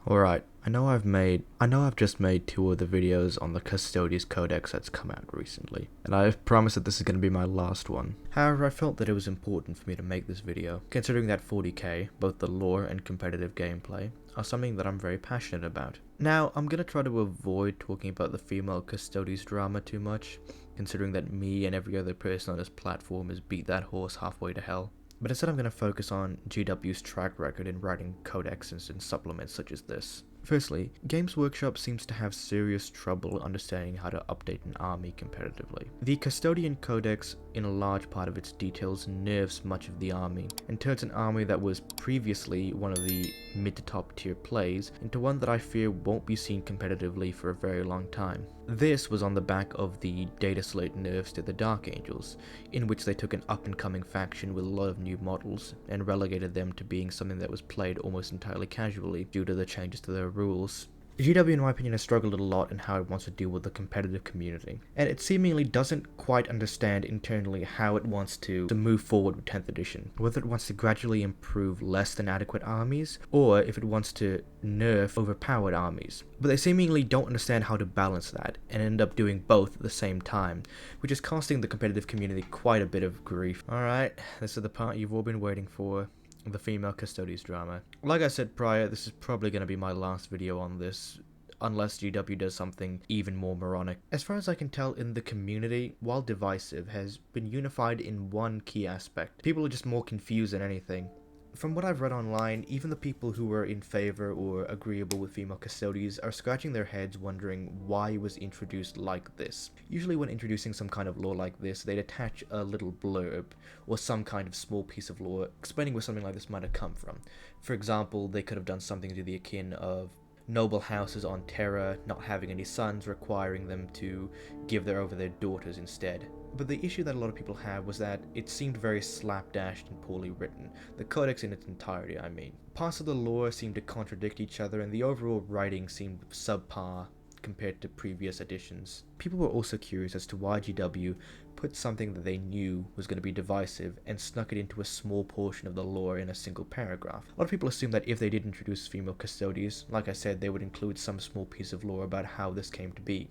Alright, I know I've just made two other videos on the Custodes Codex that's come out recently, and I promise that this is going to be my last one. However, I felt that it was important for me to make this video, considering that 40k, both the lore and competitive gameplay, are something that I'm very passionate about. Now, I'm going to try to avoid talking about the female Custodes drama too much, considering that me and every other person on this platform has beat that horse halfway to hell. But instead I'm going to focus on GW's track record in writing codexes and supplements such as this. Firstly, Games Workshop seems to have serious trouble understanding how to update an army competitively. The Custodian Codex, in a large part of its details, nerfs much of the army, and turns an army that was previously one of the mid to top tier plays into one that I fear won't be seen competitively for a very long time. This was on the back of the data slate nerfs to the Dark Angels, in which they took an up-and-coming faction with a lot of new models, and relegated them to being something that was played almost entirely casually due to the changes to their rules. GW, in my opinion, has struggled a lot in how it wants to deal with the competitive community, and it seemingly doesn't quite understand internally how it wants to move forward with 10th edition, whether it wants to gradually improve less than adequate armies, or if it wants to nerf overpowered armies. But they seemingly don't understand how to balance that, and end up doing both at the same time, which is costing the competitive community quite a bit of grief. Alright, this is the part you've all been waiting for. The female Custodes drama. Like I said prior, this is probably going to be my last video on this, unless GW does something even more moronic. As far as I can tell, in the community, while divisive, has been unified in one key aspect. People are just more confused than anything. From what I've read online, even the people who were in favor or agreeable with female Custodes are scratching their heads wondering why it was introduced like this. Usually when introducing some kind of lore like this, they'd attach a little blurb, or some kind of small piece of lore, explaining where something like this might have come from. For example, they could have done something to the akin of noble houses on Terra not having any sons, requiring them to give over their daughters instead. But the issue that a lot of people have was that it seemed very slapdashed and poorly written. The codex in its entirety, I mean. Parts of the lore seemed to contradict each other, and the overall writing seemed subpar compared to previous editions. People were also curious as to why GW put something that they knew was going to be divisive and snuck it into a small portion of the lore in a single paragraph. A lot of people assume that if they did introduce female Custodes, like I said, they would include some small piece of lore about how this came to be,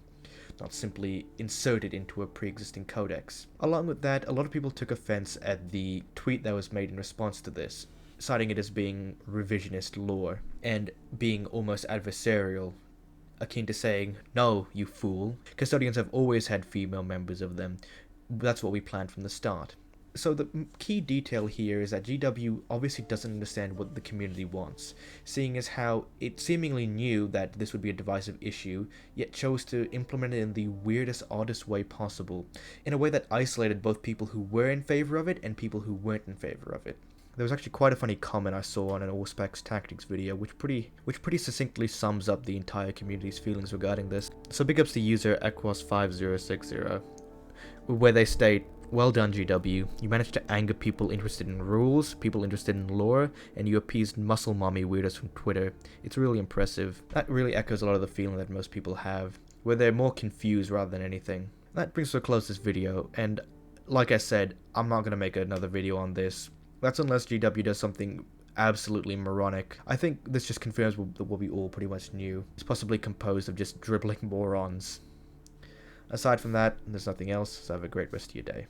not simply inserted into a pre-existing codex. Along with that, a lot of people took offense at the tweet that was made in response to this, citing it as being revisionist lore, and being almost adversarial, akin to saying, "No, you fool, Custodians have always had female members of them. That's what we planned from the start." So the key detail here is that GW obviously doesn't understand what the community wants, seeing as how it seemingly knew that this would be a divisive issue, yet chose to implement it in the weirdest, oddest way possible, in a way that isolated both people who were in favor of it and people who weren't in favor of it. There was actually quite a funny comment I saw on an All Specs Tactics video, which pretty succinctly sums up the entire community's feelings regarding this. So big ups to user Equos5060, where they state, "Well done, GW. You managed to anger people interested in rules, people interested in lore, and you appeased muscle mommy weirdos from Twitter. It's really impressive." That really echoes a lot of the feeling that most people have, where they're more confused rather than anything. That brings to a close this video, and like I said, I'm not going to make another video on this. That's unless GW does something absolutely moronic. I think this just confirms what we all pretty much knew. It's possibly composed of just dribbling morons. Aside from that, there's nothing else, so have a great rest of your day.